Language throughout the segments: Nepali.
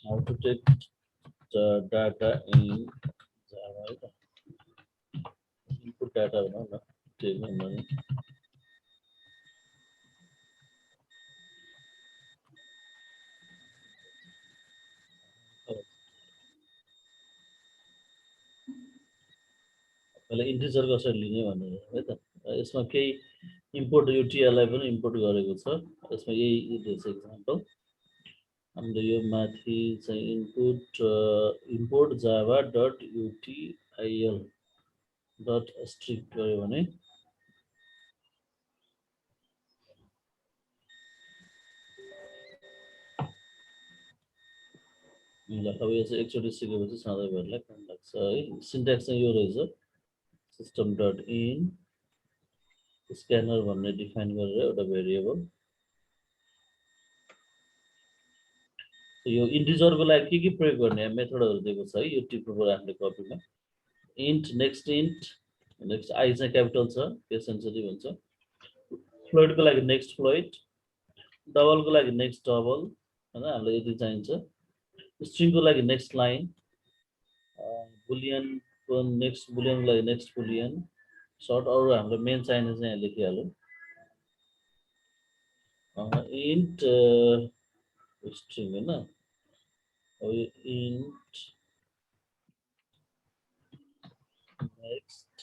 how to take the data in Java, right? Input data, no, take money. पहले इन्टिजर कसरी लिने भनेर है त यसमा केही इम्पोर्ट युटिएलआई पनि इम्पोर्ट गरेको छ यसमा यही रहेछ एक्जाम्पल हाम्रो यो माथि चाहिँ input import Java dot U T I L dot string गऱ्यो भने ल अब यो चाहिँ एकचोटि सिकेपछि सधैँभरिलाई काम लाग्छ है सिन्ट्याक्स चाहिँ यो रहेछ सिस्टम डट इन स्क्यानर भन्ने डिफाइन गरेर एउटा भेरिएबल यो इन्टिजरको लागि के प्रयोग गर्ने मेथडहरू दिएको छ है यो टिप्नु पर्यो हामीले कपीमा इन्ट नेक्स्ट आई चाहिँ क्यापिटल छ केस सेन्सिटिभ हुन्छ फ्लोइटको लागि नेक्स्ट फ्लोइट डबलको लागि नेक्स्ट डबल हैन हामीलाई यति चाहिन्छ स्ट्रिङको लागि नेक्स्ट लाइन बुलियनको नेक्स्ट बुलियनको लागि नेक्स्ट बुलियन सर्ट अरु हाम्रो मेन चाहिने चाहिँ यहाँ लेखिहाल्यो इन्ट स्ट्रिङ हैन अब यो इन्ट नेक्स्ट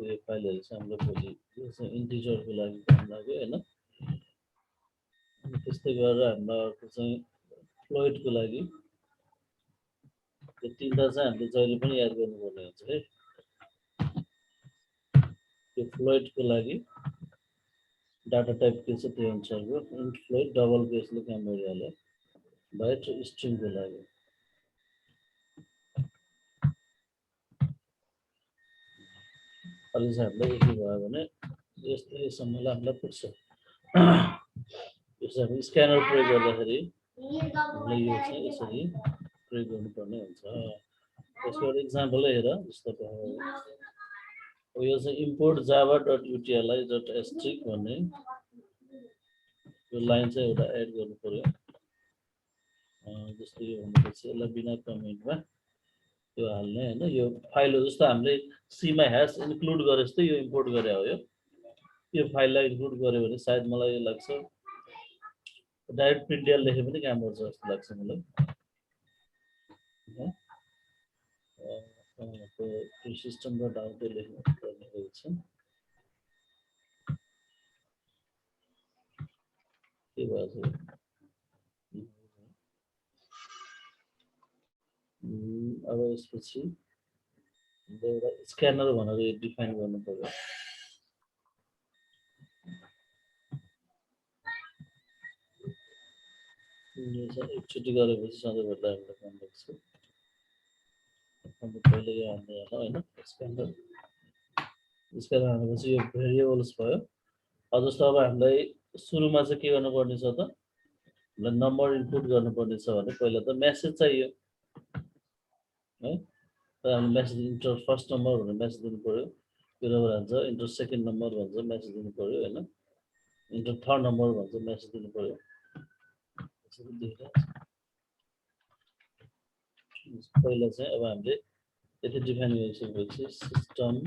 यो फाइलहरु चाहिँ हाम्रो भोलि यो चाहिँ इन्टिजरको लागि काम लाग्यो हैन अनि त्यस्तै गरेर हाम्रो अर्को चाहिँ फ्लोइटको लागि यो तीनटा चाहिँ हामीले जहिले पनि याद गर्नुपर्ने हुन्छ है यो फ्लोइटको लागि डाटा टाइप के छ त्यो अनुसारको इन्ट फ्लोइट डबल केसले काम गरिहाल्यो बाइट स्ट्रिङको लागि अहिले चाहिँ हामीलाई यति भयो भने यस्तो सम्मलाई हामीलाई पुग्छ यो चाहिँ हामी स्क्यानर प्रयोग गर्दाखेरि हामीले यो चाहिँ यसरी प्रयोग गर्नुपर्ने हुन्छ यसको एउटा इक्जाम्पल हेर जस्तो यो चाहिँ import Java dot U T L I dot string भन्ने यो लाइन चाहिँ एउटा एड गर्नु पर्यो जस्तो यो भनेपछि यसलाई बिना कमेन्टमा यो हाल्ने हैन यो फाइल हो जस्तो हामीले सीमा ह्याश इन्क्लुड गरे जस्तै यो इम्पोर्ट गरे हो यो फाइललाई इन्क्लुड गर्यो भने सायद मलाई यो लाग्छ डाइरेक्ट प्रिन्टएल लेखे पनि काम गर्छ जस्तो लाग्छ मलाई त्यो सिस्टमबाट आउँदै लेख्नु पर्ने रहेछ के भयो अब यसपछि एउटा स्क्यानर भनेर डिफाइन गर्नु पर्यो यो चाहिँ एकचोटि गरेपछि सधैँभरिलाई हामीलाई काम लाग्छ पहिले यो हाल्ने होइन स्क्यानर हालेपछि यो भेरिएबल्स भयो जस्तो अब हामीलाई सुरुमा चाहिँ के गर्नुपर्ने छ त हामीलाई नम्बर इनपुट गर्नुपर्ने छ भने पहिला त मेसेज चाहियो है तर हामीले मेसेज इन्टर फर्स्ट नम्बर भनेर मेसेज दिनु पर्यो त्यो नम्बर हाल्छ इन्टर सेकेन्ड नम्बर भन्छ मेसेज दिनु पर्यो हैन इन्टर थर्ड नम्बर भन्छ मेसेज दिनु पर्यो पहिला चाहिँ अब हामीले यति डिफाइन गरिसकेपछि system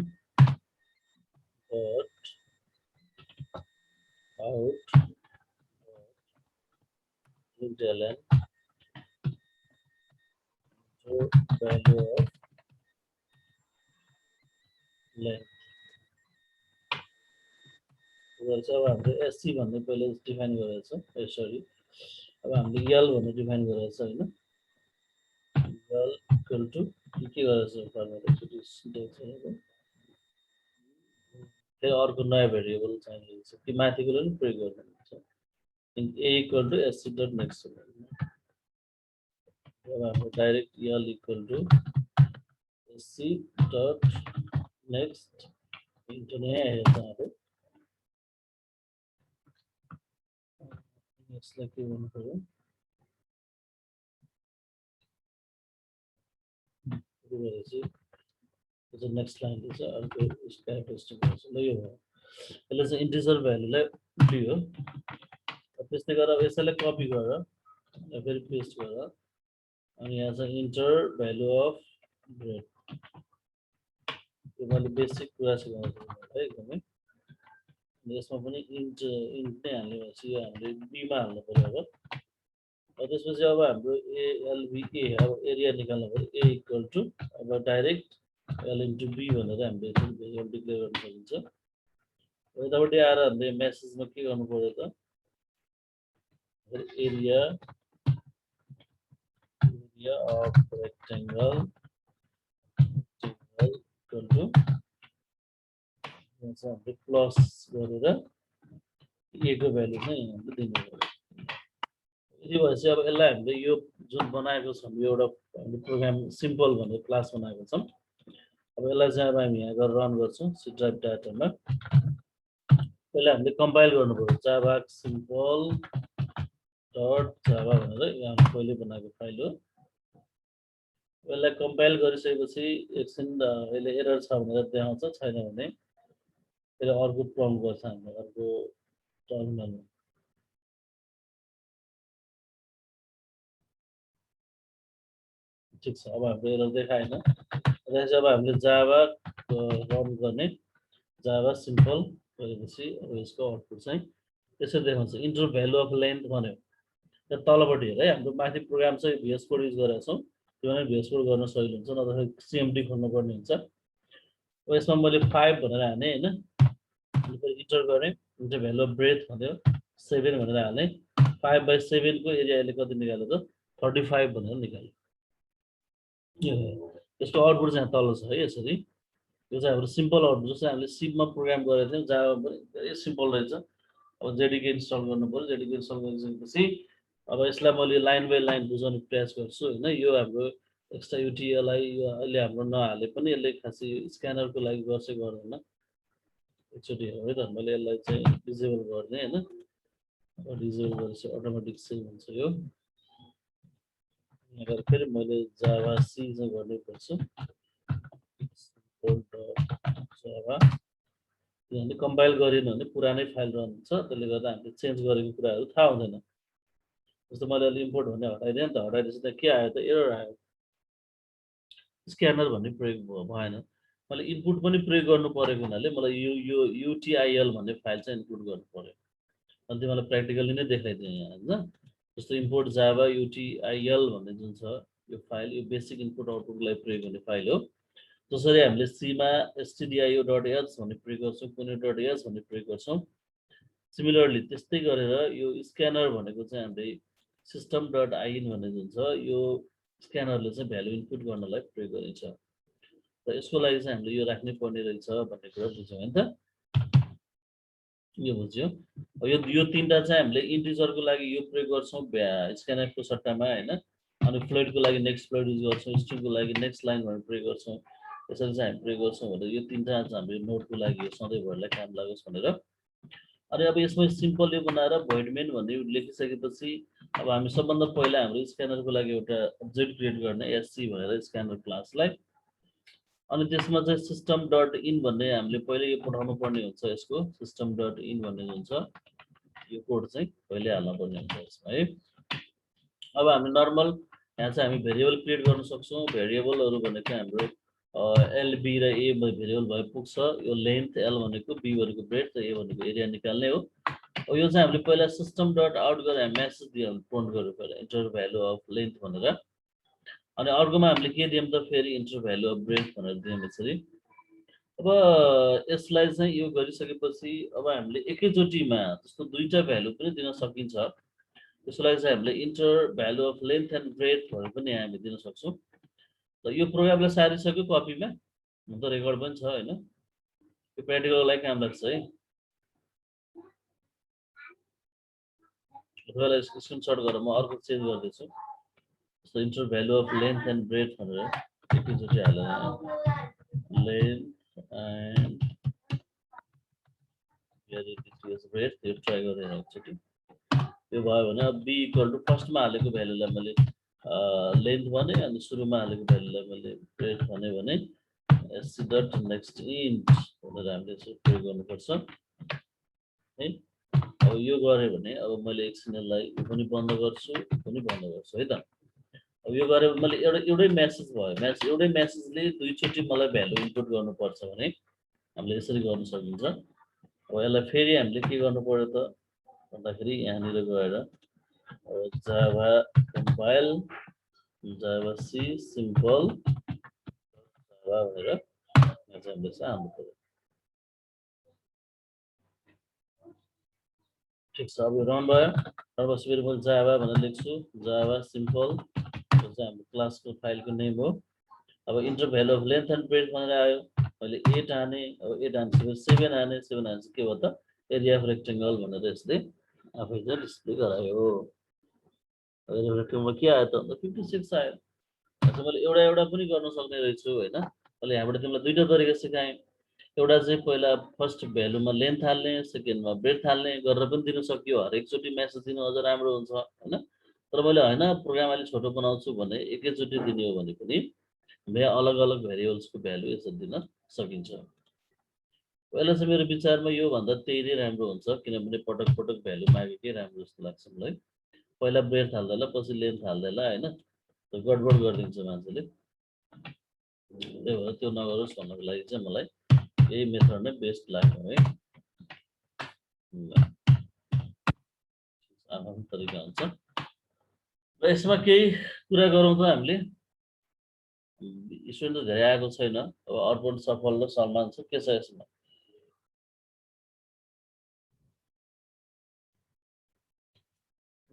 dot out ln value of length अब हामीले एससी भन्ने पहिले डिफाइन गरेको छ सरी अब हामीले यल भन्ने डिफाइन गरेको छ हैन यल इक्वल टु के गरेको छ फर्मुला एकचोटि सिन्ट्याक्स हेर्नु फेरि अर्को नयाँ भेरिएबल चाहिएको छ कि माथिको पनि प्रयोग गर्नुहुन्छ a equal to sc dot next अब हाम्रो डाइरेक्ट यल equal to sc dot next into नयाँ हेर्छ अब यसलाई के गर्नु पर्यो चाहिँ नेक्स्ट लाइन रहेछ अर्को क्यारेक्टरिस्टिक रहेछ ल यो भयो यसले चाहिँ इन्टिजर भ्यालुलाई लियो त्यस्तै गरेर यसैलाई कपी गरेर फेरि पेस्ट गरेर अनि यहाँ चाहिँ इन्टर भ्यालु अफ ब्रेड यो मैले बेसिक कुरा सिकाउँछु है एकदमै यसमा पनि इन्ट नै हाल्ने भएपछि यो हामीले बीमा हाल्नु पर्यो अब त्यसपछि अब हाम्रो एएलबी अब एरिया निकाल्नु पर्यो ए इक्वल टु अब डाइरेक्ट एल इन्टु बी भनेर हामीले भेरिएबल डिक्लेयर गर्न सकिन्छ यतापट्टि आएर हामीले मेसेजमा के गर्नु पर्यो त area of rectangle equal to हामीले प्लस गरेर ए को भ्यालु चाहिँ हामीले दिनु पर्यो यति भएपछि अब यसलाई हामीले यो जुन बनाएको छौँ यो एउटा हामीले प्रोग्राम सिम्पल भनेर क्लास बनाएको छौँ अब यसलाई चाहिँ अब हामी यहाँ गरेर रन गर्छौँ सी ड्राइभ डाटामा पहिला हामीले कम्पाइल गर्नु पर्यो जावा सिम्पल डट जावा भनेर यो हामीले पहिले बनाएको फाइल हो यसलाई कम्पाइल गरिसकेपछि एकछिन यसले एरर छ भनेर देखाउँछ छैन भने फेरि अर्को प्रम्प्ट गर्छ हामीले अर्को टर्मिनलमा ठिक छ अब हाम्रो एरर देखाएन त्यसपछि अब हामीले जावा रन गर्ने जावा सिम्पल गरेपछि अब यसको आउटपुट चाहिँ त्यसरी देखाउँछ इन्टर भ्यालु अफ लेन्थ भन्यो त्यहाँ तलपट्टि हेर है हाम्रो माथि प्रोग्राम चाहिँ भिएस कोड युज गरेका छौँ त्यो नै भिएस कोड गर्न सजिलो हुन्छ नत्र सिएमडी खोल्नुपर्ने हुन्छ यसमा मैले 5 भनेर हाने हैन इन्टर गरेँ इन्टर भ्यालु अफ ब्रेथ भन्यो 7 भनेर हाले 5/7 को एरिया यसले कति निकाल्यो त 35 भनेर निकाल्यो यसको आउटपुट चाहिँ तल छ है यसरी यो चाहिँ हाम्रो सिम्पल आउटपुट जस्तै हामीले सिपमा प्रोग्राम गरेको थियौँ जावा पनि धेरै सिम्पल रहेछ अब जेडीके इन्स्टल गर्नु पर्यो जेडीके इन्स्टल गरिसकेपछि अब यसलाई मैले लाइन बाई लाइन बुझाउने प्रयास गर्छु हैन यो हाम्रो एक्स्ट्रा युटिएलआई यो अहिले हाम्रो नहाले पनि यसले खासै स्क्यानरको लागि गर्छ गर्दैन एकचोटि हो है त मैले यसलाई चाहिँ डिसेबल गर्ने हैन अब डिसेबल गरेपछि अटोमेटिक सेभ हुन्छ यो यहाँ फेरि मैले जावा सी चाहिँ गर्नै पर्छ जावा किनभने कम्पाइल गरेन भने पुरानै फाइल रहन्छ त्यसले गर्दा हामीले चेन्ज गरेको कुराहरू थाहा हुँदैन जस्तो मैले अहिले इम्पोर्ट भन्ने हटाइदिएँ नि त हटाइदिएपछि त के आयो त एरर आयो स्क्यानर भन्ने प्रयोग भएन मैले इनपुट पनि प्रयोग गर्नु परेको हुनाले मलाई यो युटिआइएल भन्ने फाइल चाहिँ इनपुट गर्नु पर्यो अनि त्यो मलाई प्र्याक्टिकली नै देखाइदिएँ यहाँ हैन जस्तो इम्पोर्ट जावा युटिआइएल भन्ने जुन छ यो फाइल यो बेसिक इनपुट आउटपुटलाई प्रयोग गर्ने फाइल हो जसरी हामीले सीमा stdio.h भन्ने प्रयोग गर्छौँ कुनै .h भन्ने प्रयोग गर्छौँ सिमिलरली त्यस्तै गरेर यो स्क्यानर भनेको चाहिँ हामीले system.in भन्ने जुन छ यो स्क्यानरले चाहिँ भ्यालु इनपुट गर्नलाई प्रयोग गरिन्छ र यसको लागि चाहिँ हामीले यो राख्नै पर्ने रहेछ भन्ने कुरा बुझ्यौँ हैन त यो बुझ्यो यो तीनटा चाहिँ हामीले इन्टिजरको लागि यो प्रयोग गर्छौँ स्क्यानरको सट्टामा हैन अनि फ्लोटको लागि नेक्स्ट फ्लोट युज गर्छौँ स्ट्रिङको लागि नेक्स्ट लाइन भनेर प्रयोग गर्छौँ यसरी चाहिँ हामी प्रयोग गर्छौँ भनेर यो तीनटा चाहिँ हाम्रो नोटको लागि यो सधैँभरिलाई काम लागोस् भनेर अनि अब यसमा सिम्पल यो बनाएर भोइड मेन भन्ने लेखिसकेपछि अब हामी सबभन्दा पहिला हाम्रो स्क्यानरको लागि एउटा अब्जेक्ट क्रिएट गर्ने एससी भनेर स्क्यानर क्लासलाई अनि त्यसमा चाहिँ system.in भन्ने हामीले पहिले यो पठाउनु पर्ने हुन्छ यसको system.in भन्ने हुन्छ यो कोड चाहिँ पहिले हाल्नु पर्ने हुन्छ यसमा है अब हामी नर्मल यहाँ चाहिँ हामी भेरिएबल क्रिएट गर्न सक्छौँ भेरिएबलहरु भनेको हाम्रो एलबी र ए भेरिएबल भए पुग्छ यो लेन्थ एल भनेको बी भनेको ब्रेथ र ए भनेको एरिया निकाल्ने हो यो चाहिँ हामीले पहिला system.out गरेर मेसेज दियो प्रिन्ट गर्नु पर्यो इन्टर भ्यालु अफ लेन्थ भनेर अनि अर्कोमा हामीले के दियौँ त फेरि इन्टर भ्यालु अफ ब्रेथ भनेर दियौँ यसरी अब यसलाई चाहिँ यो गरिसकेपछि अब हामीले एकैचोटीमा जस्तो दुईटा भ्यालु पनि दिन सकिन्छ त्यसको लागि चाहिँ हामीले enter value of length and breadth भनेर पनि हामी दिन सक्छौँ त यो प्रोग्रामलाई सारिसक्यो कपीमा हुन त रेकर्ड पनि छ हैन यो प्र्याक्टिकलको लागि काम लाग्छ है यसलाई स्क्रिनशट गरेर म अर्को चेन्ज गर्दैछु जस्तो enter value of length and breadth भनेर एकैचोटि हालेर लेन्थ एन्ड ब्रेथ यो ट्राई गरेर एकचोटि यो भयो भने अब बी इक्वल टु फर्स्टमा हालेको भ्यालुलाई मैले लेन्थ भने अनि सुरुमा हालेको भ्यालुलाई मैले ब्रेथ भने एससी डट नेक्स्ट इन्ट भनेर हामीले यसो प्रयोग गर्नुपर्छ है अब यो गरे भने अब मैले एकछिन यसलाई यो पनि बन्द गर्छु, यो पनि बन्द गर्छु है त। अब यो गरे मैले एउटै मेसेज भयो, एउटै मेसेजले दुईचोटि मलाई भ्यालु इनपुट गर्नुपर्छ भने हामीले यसरी गर्न सकिन्छ। अब यसलाई फेरि हामीले के गर्नु पर्यो त भन्दाखेरि यहाँनिर गएर Java compile javac simple Java भनेर यहाँ चाहिँ हामीले चाहिँ हाल्नु पर्यो। ठिक छ, अब यो रन भयो। अब फेरि मैले जावा भनेर लेख्छु, जावा सिम्पल, यो चाहिँ हाम्रो क्लासको फाइलको नेम हो। अब enter value of length and breadth भनेर आयो, मैले 8 हाने, अब 8 हानेपछि 7 हाने, 7 हानेपछि के भयो त एरिया अफ रेक्टेङ्गल भनेर यसले आफै चाहिँ डिस्प्ले गरायो। रेक्टेङ्गलमा के आयो त भन्दा 56 आयो। मैले एउटा पनि गर्न सक्ने रहेछु होइन। मैले यहाँबाट तिमीलाई दुईटा तरिका सिकाएँ, एउटा चाहिँ पहिला फर्स्ट भ्यालुमा लेन्थ हाल्ने, सेकेन्डमा ब्रेथ हाल्ने गरेर पनि दिन सकियो। हरेकचोटि मेसेज दिनु अझ राम्रो हुन्छ होइन। तर मैले होइन प्रोग्राम अलिक छोटो बनाउँछु भने एकैचोटि दिने हो भने पनि अलग अलग भेरिएबल्सको भ्यालु यसरी दिन सकिन्छ। पहिला चाहिँ मेरो विचारमा यो भन्दा त्यही नै राम्रो हुन्छ, किनभने पटक पटक भ्यालु मागेकै राम्रो जस्तो लाग्छ मलाई। पहिला ब्रेथ हाल्दैला पछि लेन्थ हाल्दैला होइन, गडबड गरिदिन्छ मान्छेले। त्यही भएर त्यो नगरोस् भन्नको लागि चाहिँ मलाई यही मेथड नै बेस्ट लाग्यो है। आफ्नो तरिका हुन्छ र यसमा केही कुरा गरौँ त हामीले। स्टुडेन्ट त धेरै आएको छैन। अब अर्पण सफल र सलमान छ, के छ यसमा?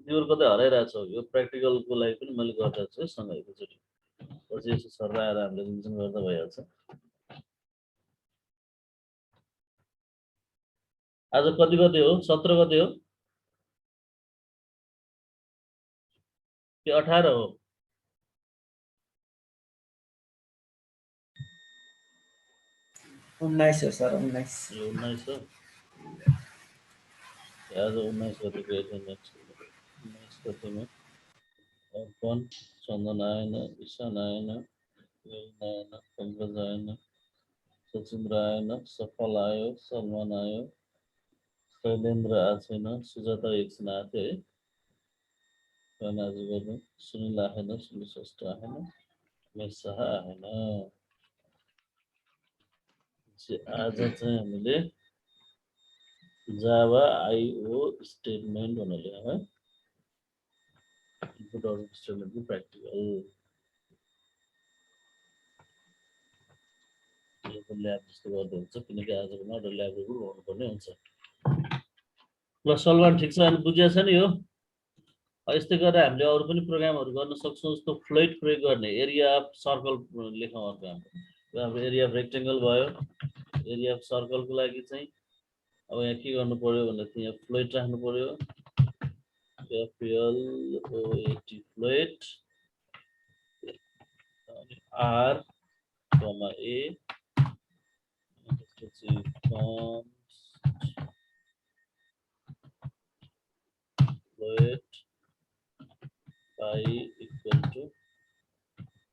तिम्रो कतै हराइरहेको छ? यो प्र्याक्टिकलको लागि पनि मैले गरिरहेको छु सँगै एकैचोटि, पछि यसो सर आएर हामीले रिभिजन गर्दा भइहाल्छ। आज कति गते हो? 17 गते हो कि 18 हो? 19 हो सर, 19 यो 19 हो। आज 19 गते गएको नेक्स्ट 19 गतेमा अर्पण, चन्दन आएन, ईशान आएन, आएन, पङ्कज आएन, सचिन्द्र आएन, सफल आयो, सलमान आयो, शैलेन्द्र आएको छैन, सुजाता एकछिन आएको थियो है, आज गर्नु, सुनिल आएन, सुनिल श्रेष्ठ आएन, उमेश शाह आएन। आज चाहिँ हामीले जावा आइओ स्टेटमेन्ट भनेर ल्यायौँ है, इनपुट आउटपुट स्टेटमेन्टको प्र्याक्टिकल ल्याब जस्तो गर्दै हुन्छ, किनकि आजको नट ल्याब रिपोर्ट गर्नुपर्ने हुन्छ। ल सलमान ठिक छ, अनि बुझिया छ नि यो? यस्तै गरेर हामीले अरू पनि प्रोग्रामहरू गर्न सक्छौँ, जस्तो फ्लोइट प्रयोग गर्ने, एरिया अफ सर्कल लेखौँ अर्को हाम्रो एरिया अफ रेक्टेङ्गल भयो। एरिया अफ सर्कलको लागि चाहिँ अब यहाँ के गर्नु पर्यो भन्दाखेरि यहाँ फ्लोइट राख्नु पर्यो, FLOAT फ्लोइट, R, A, त्यसपछि फ्लोइट pi equal to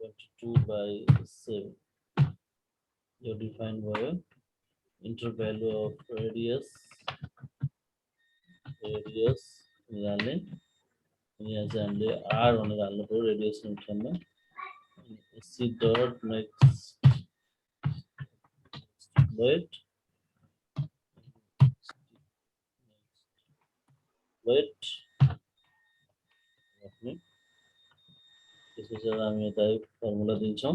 22/7 यो डिफाइन भयो। इन्टर भ्यालु अफ रेडियस निकाल्ने, यहाँ चाहिँ हामीले R भनेर हाल्नु पर्यो रेडियस ठाउँमा। सी डट नेक्स्ट फ्लोइट राख्ने, त्यसपछि हामी यता फर्मुला दिन्छौँ।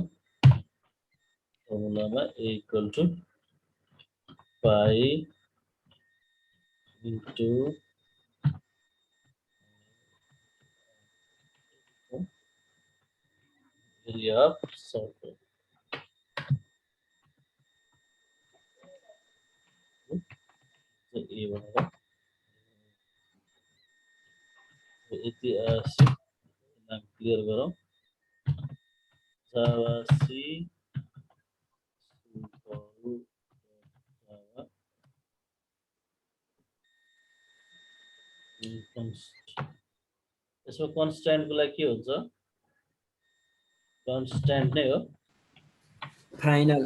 फर्मुलामा A equal to pi into area of circle. A भनेर यति नाम क्लियर गरौँ। जावा सी यसमा कन्स्ट्यान्टको लागि के हुन्छ? कन्स्ट्यान्ट नै हो फाइनल।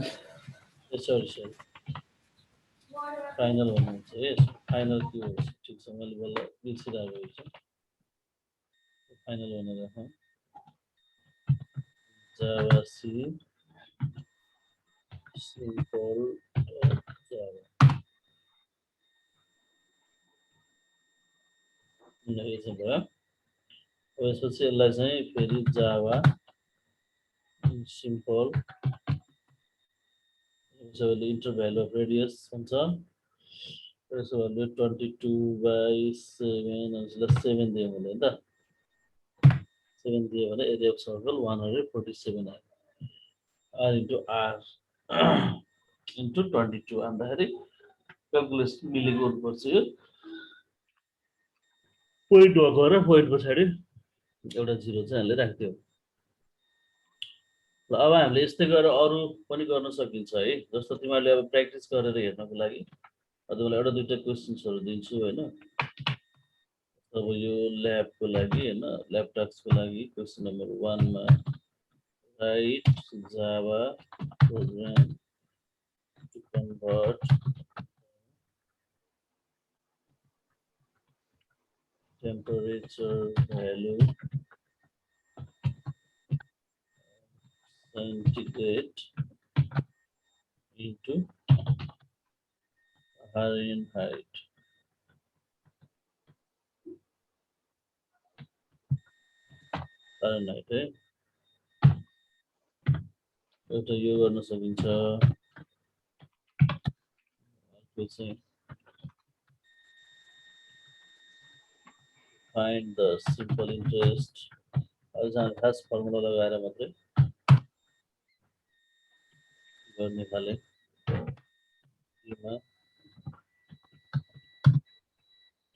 सरी फाइनल भन्नुहुन्छ है फाइनल के हो ठिक छ मैले बल्ल बिर्सिरहेको छु फाइनल भनेर राखौँ जावा सी सिम्पल जावा यो चाहिँ भयो अब यसपछि यसलाई चाहिँ फेरि जावा सिम्पल यसोले इन्टर भ्यालु अफ रेडियस हुन्छ यसो भ्यालु 22/7 यसलाई 7 दियो भने त 7 दियो भने एरिया अफ सर्कल 147 आयो r into r into 22 आउँदाखेरि क्याल्कुलेसन मिलेको हुनुपर्छ यो पोइन्ट भएको र पोइन्ट पछाडि एउटा 0 चाहिँ हामीले राख्दियौ ल अब हामीले यस्तै गरेर अरु पनि गर्न सकिन्छ है जस्तो तिमीहरूले अब प्र्याक्टिस गरेर हेर्नको लागि तिमीलाई एउटा दुईटा क्वेशन्सहरु दिन्छु हैन अब यो ल्याबको लागि हैन ल्याब टास्कको लागि क्वेशन नम्बर 1 मा write Java program to convert temperature value centigrade into Fahrenheit. Fahrenheit है एउटा यो गर्न सकिन्छ त्यो चाहिँ find the simple interest अझै खास फर्मुला लगाएर मात्रै गर्ने खाले यसमा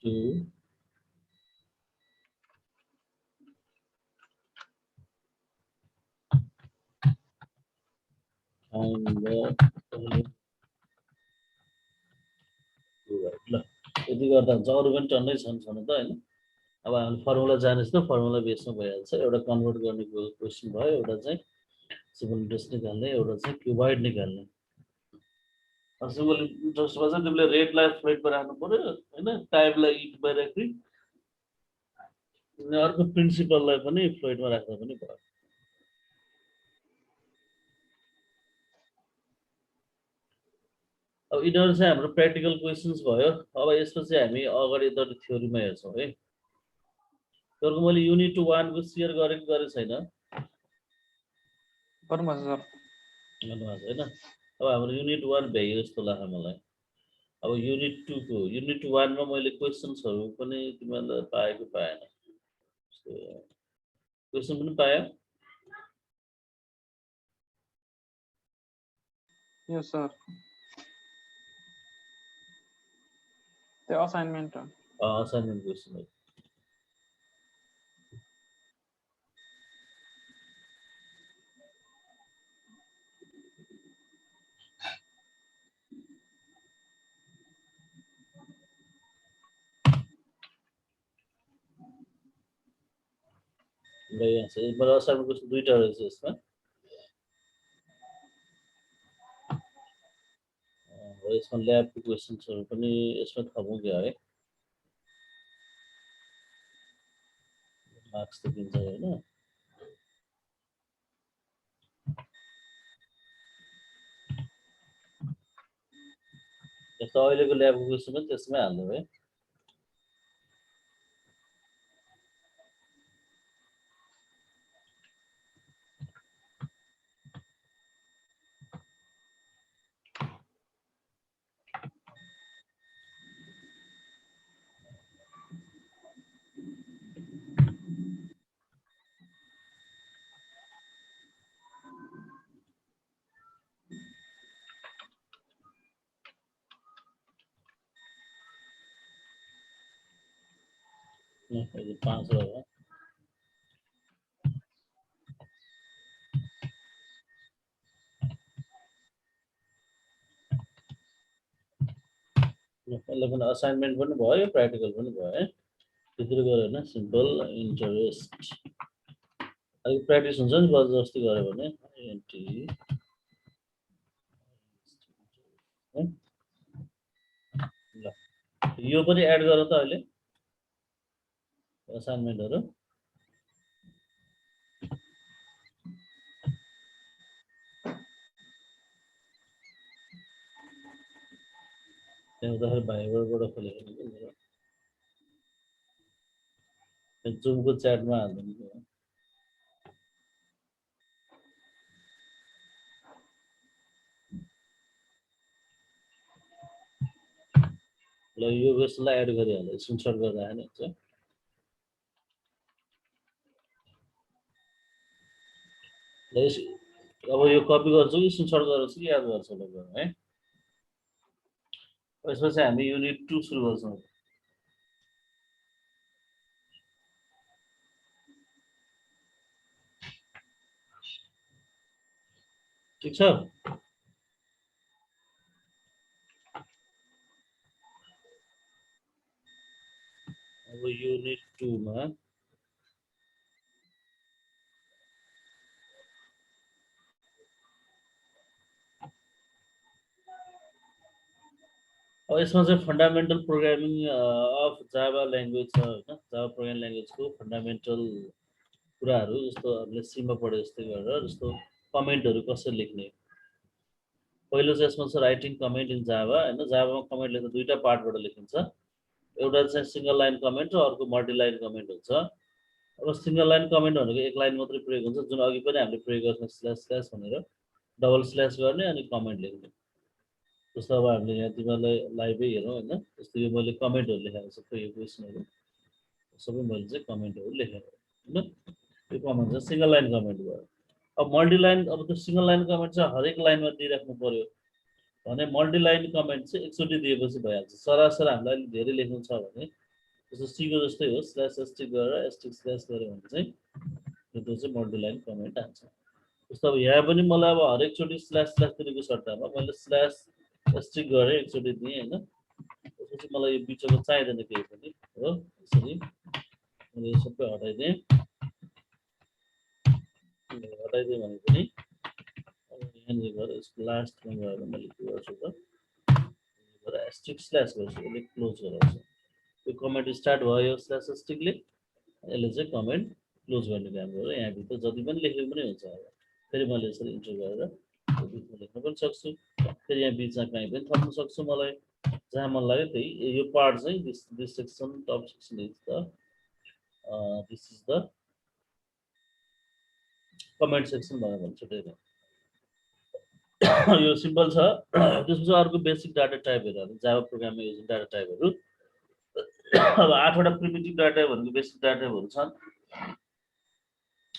2 find the ल यति गर्दा हुन्छ अरु पनि टन्नै छन् छन त हैन अब हामी फर्मुला जानेछ त फर्मुला बेसमा भइहाल्छ एउटा कन्भर्ट गर्ने क्वेशन भयो एउटा चाहिँ सिम्पल इन्ट्रेस्ट निकाल्ने एउटा चाहिँ क्युबाइड निकाल्ने सिम्पल इन्ट्रेस्टमा चाहिँ तिमीले रेटलाई फ्लोटमा राख्नु पर्यो हैन टाइमलाई इन्टमा राख्ने अनि अर्को प्रिन्सिपललाई पनि फ्लोटमा राख्दा पनि भयो अब यिनीहरु चाहिँ हाम्रो प्र्याक्टिकल क्वेशन्स भयो अब यसपछि हामी अगाडि त थ्योरीमा हेर्छौं है त्यसको मैले युनिट 1 को शेयर गरेको छैन गर्नुभएको सर गर्नुभएको हैन अब हाम्रो युनिट 1 भ्यायो जस्तो लाग्छ मलाई अब युनिट 2 को युनिट 1 मा मैले क्वेशन्सहरु पनि तिमीलाई पाएको पाएन क्वेशन पनि पायो यस सर त्यो असाइनमेन्ट हो असाइनमेन्ट क्वेशन हो ल यहाँ चाहिँ मलाई असाइनमेन्ट क्वेशन दुईटा रहेछ यसमा यसमा ल्याबको क्वेशन्सहरु पनि यसमा थपौँ क्या है मार्क्स त दिन्छ हैन यस्तो अहिलेको ल्याबको क्वेशन पनि त्यसमै हाल्नु है यो 5 हो यसले पनि असाइनमेन्ट पनि भयो प्र्याक्टिकल पनि भयो है त्यतिले गरे हैन सिम्पल इन्टरेस्ट अलि प्र्याक्टिस हुन्छ नि जबरजस्ती गरे भने एन्टी यो पनि एड गर त अहिले असाइनमेन्टहरु त्यहाँ भाइबरबाट खोलेको जुमको च्याटमा हाल्नु ल यो बेसलाई एड गरिहाल्यो स्क्रिनशट गर्दा हैन हुन्छ अब यो कपी गर्छु कि स्क्रिनशट गर्छु कि याद गर्छु ल है त्यसपछि हामी युनिट 2 सुरु गर्छौं ठीक छ अब युनिट 2 मा अब यसमा चाहिँ fundamental programming of Java language छ हैन जावा प्रोग्रामिङ ल्याङ्ग्वेजको फन्डामेन्टल कुराहरु जस्तो हामीले सीमा पढे जस्तै गरेर जस्तो कमेन्टहरु कसरी लेख्ने पहिलो चाहिँ यसमा छ राइटिङ कमेन्ट इन जावा हैन जावामा कमेन्ट लेख्दा दुईटा पार्टबाट लेखिन्छ एउटा चाहिँ सिंगल लाइन कमेन्ट र अर्को मल्टी लाइन कमेन्ट हुन्छ अब सिंगल लाइन कमेन्ट भनेको एक लाइन मात्रै प्रयोग हुन्छ जुन अघि पनि हामीले प्रयोग गर्ने स्ल्यास स्ल्यास भनेर डबल स्ल्यास गर्ने अनि कमेन्ट लेख्ने जस्तो अब हामीले यहाँ तिमीलाई लाइभै हेरौँ हैन जस्तो यो मैले कमेन्टहरु लेखेको छु यो क्वेशनहरु सबै मैले चाहिँ कमेन्टहरु लेखेको हैन यो कमेन्ट चाहिँ सिंगल लाइन कमेन्ट भयो अब मल्टी लाइन अब त्यो सिंगल लाइन कमेन्ट चाहिँ हरेक लाइनमा दिइराख्नु पर्यो भने मल्टी लाइन कमेन्ट चाहिँ एकचोटी दिएपछि भइहाल्छ सरासर हामीलाई धेरै लेख्नु छ भने जस्तो सी को जस्तै हो स्ल्यास एस्टिक गरेर एस्टिक स्ल्यास गर्यो भने चाहिँ त्यो चाहिँ मल्टी लाइन कमेन्ट आउँछ जस्तो अब यहाँ पनि मलाई अब हरेक चोटी स्ल्यास स्ल्यास दिनुको सट्टामा मैले स्ल्यास एस्टिक गरेर एकचोटी दिएँ हैन त्यसपछि मलाई यो बिचको चाहिँदैन केही पनि हो यसरी मैले यो सबै हटाइदिएँ भने पनि यहाँनिर गएर यसको लास्टमा गएर मैले के गर्छु त एस्टिक स्ल्यास गर्छु यसले क्लोज गराउँछु यो कमेन्ट स्टार्ट भयो स्ल्यास एस्टिकले यसले चाहिँ कमेन्ट क्लोज गर्ने काम गरेर यहाँभित्र जति पनि लेखेको पनि हुन्छ अब फेरि मैले यसरी इन्टर गरेर बिचमा लेख्न पनि सक्छु फेरि यहाँ बिचमा कहीँ पनि थप्न सक्छु मलाई जहाँ मन लाग्यो त्यही यो पार्ट चाहिँ this section top section is the this is the comment section भनेर भन्छु त्यही यो सिम्पल छ त्यसपछि अर्को बेसिक डाटा टाइपहरु जावा प्रोग्रामिङ युजिङ डाटा टाइपहरु अब 8 वटा प्रिमिटिभ डाटा टाइपहरुको बेसिक डाटा टाइपहरु छन्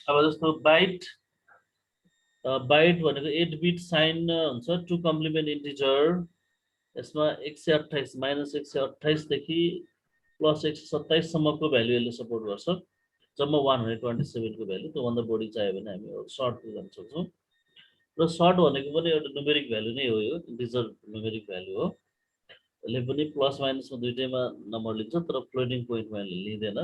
अब जस्तो बाइट बाइट भनेको 8 बिट साइन हुन्छ टु कम्प्लिमेन्ट इन्टिजर यसमा 128 माइनस 128 देखि प्लस 127 सम्मको भ्यालु यसले सपोर्ट गर्छ जम्मा 127 को भ्यालु त्यो भन्दा बढी चाहियो भने हामी सर्ट गर्न सक्छौं र सर्ट भनेको पनि एउटा न्युमेरिक भ्यालु नै हो यो इन्टिजर न्युमेरिक भ्यालु हो यसले पनि प्लस माइनसमा दुईटैमा नम्बर लिन्छ तर फ्लोटिङ पोइन्टमा लिँदैन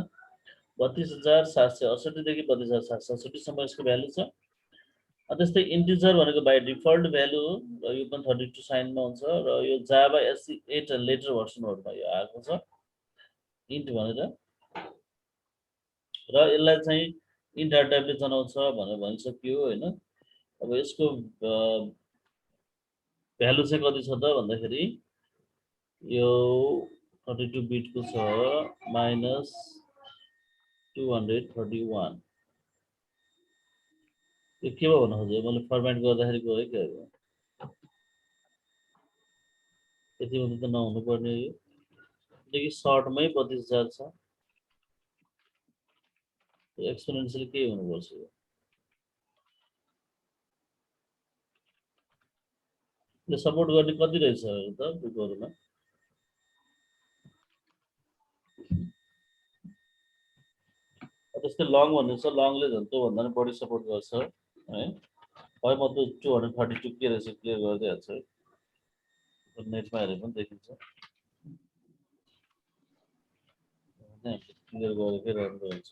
32768 देखि 32767 सम्म यसको भ्यालु छ त्यस्तै इन्टिजर भनेको बाइ डिफल्ट भ्यालु र यो पनि 32 साइनमा हुन्छ र यो जावा एससी 8 लेटर भर्सनहरुमा यो आएको छ इन्ट भनेर र यसलाई चाहिँ इन्ट डाटा टाइपले जनाउँछ भनेर भनिसकियो हैन अब यसको भ्यालु चाहिँ कति छ त भन्दाखेरि यो 32 बिट को छ माइनस 231 यो के हो भन्नु खोजेँ मैले फर्मेट गर्दाखेरि गयो के हो यति मात्र त नहुनु पर्ने यो किनकि सर्टमै 32000 छ एक्सपोनेन्शियल के हुनुपर्छ यो ले सपोर्ट गर्ने कति रहेछ त बुकहरुमा त्यस्तै लङ भन्ने छ लङले झन् त्यो भन्दा पनि बढी सपोर्ट गर्छ है है म त 232 के रहेछ क्लियर गर्दै हाल्छु है नेटमा हेरे पनि देखिन्छ क्लियर गरेकै राम्रो हुन्छ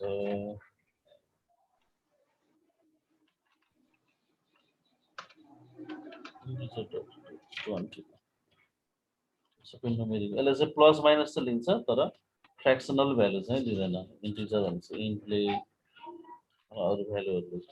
सबै न्युमेरिक यसले चाहिँ प्लस माइनस चाहिँ लिन्छ तर फ्र्याक्सनल भ्यालु चाहिँ लिँदैन इन्टिजर हुन्छ इन्टले अरू भ्यालुहरू लिन्छ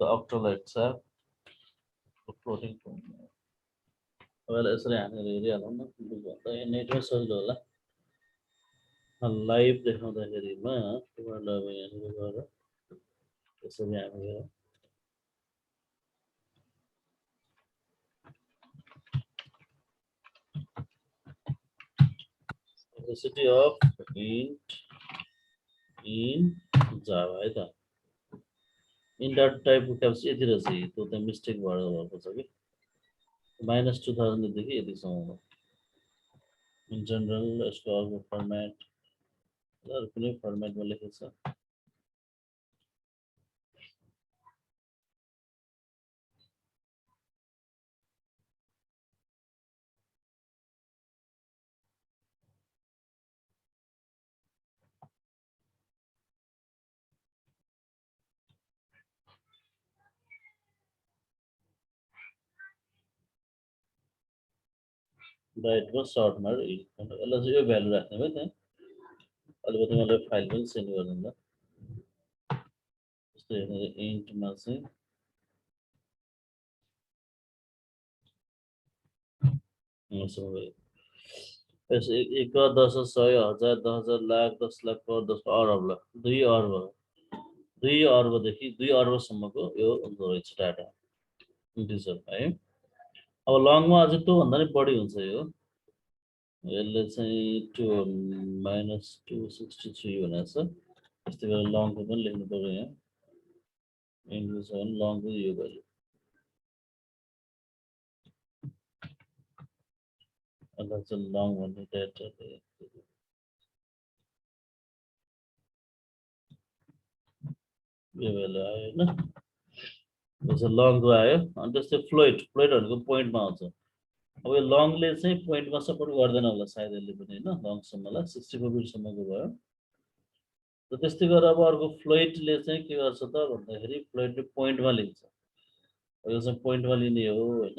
the octolet छ फ्लोटिङ पोइन्ट अब यसरी हामीले हेरिहालौँ न बुझ्दा नेटवर्क सजिलो होला लाइभ देखाउँदाखेरिमा तिमीहरूलाई अब यहाँनिर गएर यसरी हामीले simplicity of int in Java है त इन डट टाइपको क्याप्स यति रहेछ त्यो त मिस्टेक भएर भएको छ कि -2000 देखि यतिसम्म इन जनरल यसको अर्को फर्मेट कुनै फर्मेटमा लेखेको छ राइट को सर्टमा यसलाई चाहिँ यो भ्यालु राख्ने भयो त्यहाँ अलिकति मलाई फाइल पनि सेन्ड गरिदिँदा जस्तै हेर्नु इन्टमा चाहिँ यसो 1 10 100 1000 10,000 लाख 10 लाख करोड 10 अरब ल 2 अर्बदेखि 2 अर्बसम्मको यो हुँदो रहेछ डाटा इन्टिजर है अब लङमा अझै त्योभन्दा नि बढी हुन्छ यो यसले चाहिँ -263 भनेको छ त्यस्तै गरेर लङको पनि लेख्नु पर्यो यहाँ इन्टिजर लङको यो भ्यालु अन्त चाहिँ लङ भन्ने डाटा यो भ्यालु आयो होइन लङको आयो अनि त्यस्तै फ्लोइट भनेको पोइन्टमा आउँछ अब यो लङले चाहिँ पोइन्टमा सपोर्ट गर्दैन होला सायद यसले पनि होइन लङसम्मलाई 64 बिटसम्मको भयो र त्यस्तै गरेर अब अर्को फ्लोइटले चाहिँ के गर्छ त भन्दाखेरि फ्लोइटले पोइन्टमा लिन्छ यो चाहिँ पोइन्टमा लिने हो होइन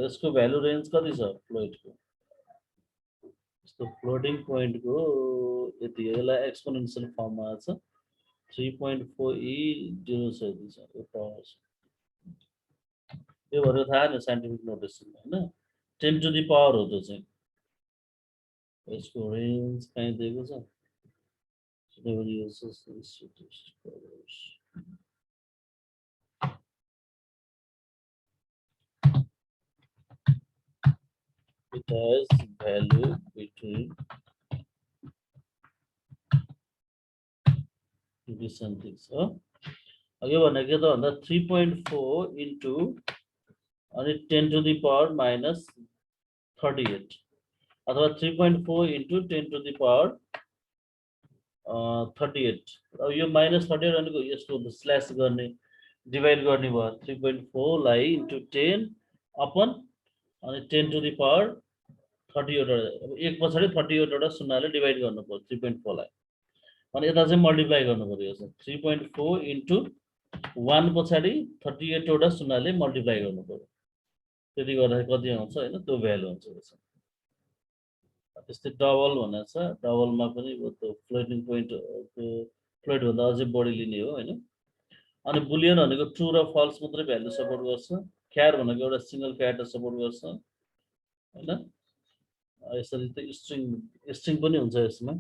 यसको भ्यालु रेन्ज कति छ फ्लोइटको यस्तो फ्लोटिङ पोइन्टको यति यसलाई एक्सपोनेन्सियल फर्ममा छ 3.4e0 छ यति छ यो पावर यो भनेको थाहा नि साइन्टिफिक नोटेसन होइन 10 टु द पावर हो त्यो चाहिँ यसको रेन्ज कहीँ दिएको छ it has value between this and this यो भनेको त भन्दा 3.4 into अनि 10 to the power -38 अथवा 3.4 into 10 to the power 38 अब यो -38 भनेको यसको स्ल्यास गर्ने डिभाइड गर्ने भयो 3.4 लाई into 10 अपन अनि 10 to the power 38 अब एक पछाडि 38 वटा शून्यले डिभाइड गर्नु पर्यो 3.4 लाई अनि यता चाहिँ मल्टिप्लाई गर्नु पर्यो 3.4 into 1 पछाडि 38 वटा शून्यले मल्टिप्लाई गर्नु पर्यो त्यति गर्दा कति आउँछ हैन त्यो भ्यालु हुन्छ त्यसमा त्यस्तै डबल भनेको छ डबलमा पनि त्यो फ्लोटिङ पोइन्ट त्यो फ्लोट भन्दा अझै बढी लिने हो हैन अनि बुलियन भनेको ट्रु र फल्स मात्रै भ्यालु सपोर्ट गर्छ क्यार भनेको एउटा सिंगल क्यारेक्टर सपोर्ट गर्छ हैन यसरी त स्ट्रिङ पनि हुन्छ यसमा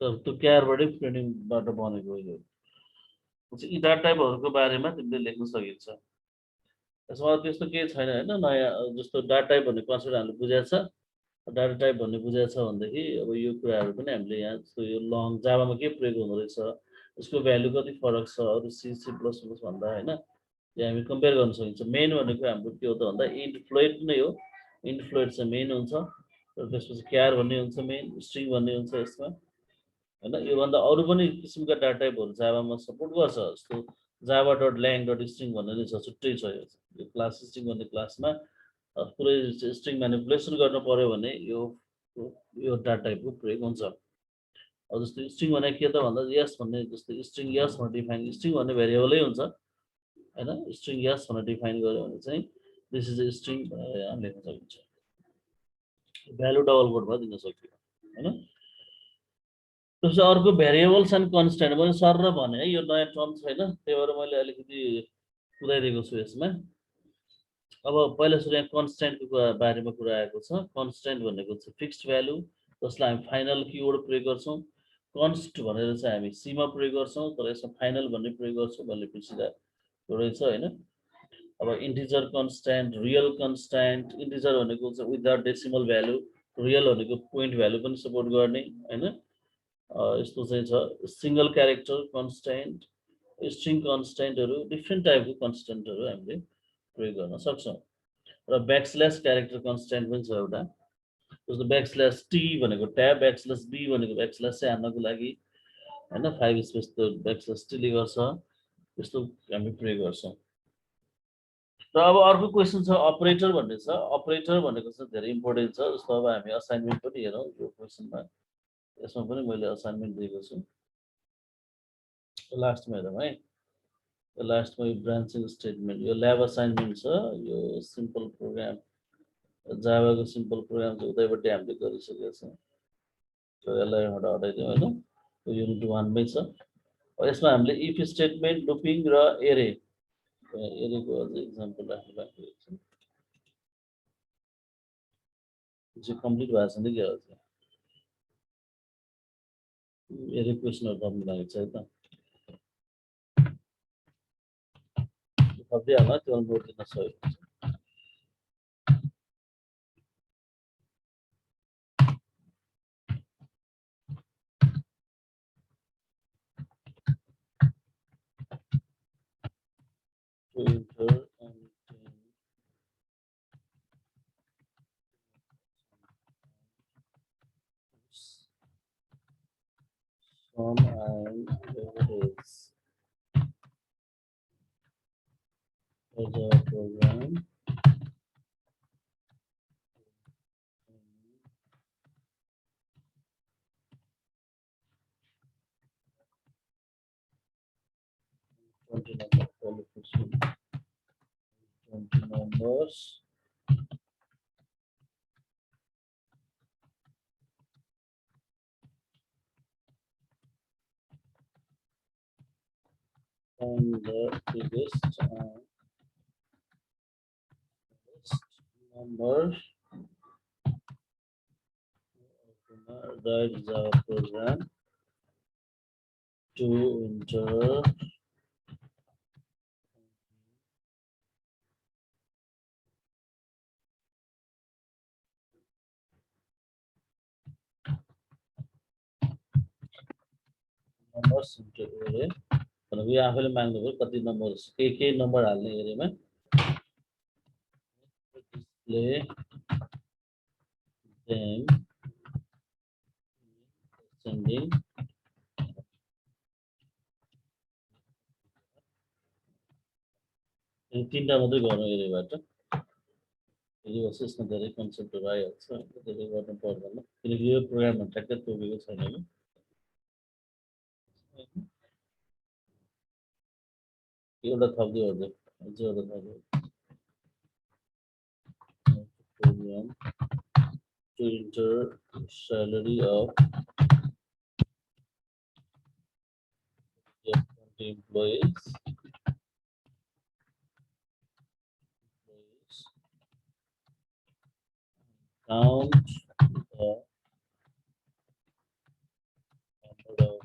तर त्यो क्यारबाटै प्रिन्टिङबाट बनेको हो यो यी डाटा टाइपहरुको बारेमा तिमीले लेख्न सकिन्छ यसमा त्यस्तो केही छैन हैन नयाँ जस्तो डाटा टाइप भन्ने कन्सेप्ट हामीले बुझेको छ डाटा टाइप भन्ने बुझेको छ भन्देखि अब यो कुराहरु पनि हामीले यहाँ जस्तो यो लङ जावामा के प्रयोग हुँदो रहेछ यसको भ्यालु कति फरक छ अरु सी सी प्लस प्लस भन्दा हैन यहाँ हामी कम्पेयर गर्न सकिन्छ मेन भनेको हाम्रो के हो त भन्दा इन्ट फ्लोट नै हो इन्ट फ्लोट चाहिँ मेन हुन्छ र त्यसपछि क्यार भन्ने हुन्छ मेन स्ट्रिङ भन्ने हुन्छ यसमा हैन यो भन्दा अरु पनि किसिमका डाटा टाइपहरु जावामा सपोर्ट गर्छ जस्तो java.lang.string भन्ने छ छुट्टै छ यो क्लास स्ट्रिङ भन्ने क्लासमा पुरै स्ट्रिङ म्यानिपुलेसन गर्न पर्यो भने यो डाटा टाइपको प्रयोग हुन्छ। अब जस्तै स्ट्रिङ भने के त भन्दा यस भन्ने जस्तै स्ट्रिङ यस भनेर डिफाइन, स्ट्रिङ भन्ने भेरिएबलै हुन्छ हैन। स्ट्रिङ यस भनेर डिफाइन गर्यो भने चाहिँ दिस इज अ स्ट्रिङ भनेर यहाँ लेख्न सकिन्छ। भ्यालु डबल कोटमा दिन सकियो हैन। त्यसपछि अर्को भेरिएबल्स एन्ड कन्स्ट्यान्ट पनि सर र भने है, यो नयाँ टर्म छैन, त्यही भएर मैले अलिकति कुदाइदिएको छु यसमा। अब पहिला सुरु यहाँ कन्स्ट्यान्टको बारेमा कुरा आएको छ। कन्स्ट्यान्ट भनेको चाहिँ फिक्स्ड भ्यालु जसलाई हामी फाइनल किवर्ड प्रयोग गर्छौँ। कन्स्ट भनेर चाहिँ हामी सीमा प्रयोग गर्छौँ, तर यसमा फाइनल भन्ने प्रयोग गर्छौँ भन्ने पिछिला रहेछ हैन। अब integer constant, real constant, integer भनेको चाहिँ विदाउट डेसिमल भ्यालु, रियल भनेको पोइन्ट भ्यालु पनि सपोर्ट गर्ने हैन। यस्तो चाहिँ छ। सिंगल क्यारेक्टर कन्स्ट्यान्ट, स्ट्रिङ कन्स्ट्यान्टहरु, डिफ्रेन्ट टाइपको कन्स्ट्यान्टहरु हामीले प्रयोग गर्न सक्छौँ। र ब्याकस्ल्यास क्यारेक्टर कन्स्ट्यान्ट पनि छ एउटा, जस्तो ब्याकस्ल्यास टी भनेको ट्याब, ब्याकस्ल्यास बी भनेको ब्याकस्ल्यास चाहिँ हान्नको लागि हैन, 5 स्पेस त ब्याकस्ल्यास टीले गर्छ, यस्तो हामी प्रयोग गर्छौँ। र अब अर्को क्वेसन छ अपरेटर भन्ने छ। अपरेटर भनेको चाहिँ धेरै इम्पोर्टेन्ट छ। जस्तो अब हामी असाइनमेन्ट पनि हेरौँ यो क्वेसनमा, यसमा पनि मैले असाइनमेन्ट दिएको छु। लास्टमा हेरौँ है, लास्टमा यो ब्रान्चिङ स्टेटमेन्ट, यो ल्याब असाइनमेन्ट छ। यो सिम्पल प्रोग्राम, जाभाको सिम्पल प्रोग्राम चाहिँ उतैपट्टि हामीले गरिसकेका छौँ। यसलाई एउटा हटाइदिउँ हैन, यो युनिट 1 मै छ। यसमा हामीले इफ स्टेटमेन्ट, लुपिङ र एरे, एरेको अझै इक्जाम्पल राख्नु बाँकी छ। चाहिँ कम्प्लिट भएको छैन के हो चाहिँ एरे क्वेसनहरु गर्नु लागि छ है त। थपिहाल्नु, त्यो नोट दिन सहयोग हुन्छ। To enter and sum and average as a program number qualification, 20 numbers and the biggest number write the program to enter numbers into array। भनेको यो आफैले माग्नु पर्यो कति नम्बर, के नम्बर हाल्ने एरेमा। डिस्प्ले देम सेन्डिङ तीनटा मात्रै गरौँ एरेबाट। यसमा धेरै कन्सेप्टहरु आइहाल्छ, धेरै गर्नु पर्दैन किनकि यो प्रोग्राममा ट्याक्कै तोकेको छैन कि। एउटा थप्दियो अझै, अझै एउटा थप्दियो। Program to enter salary of 20 employees. Count the number of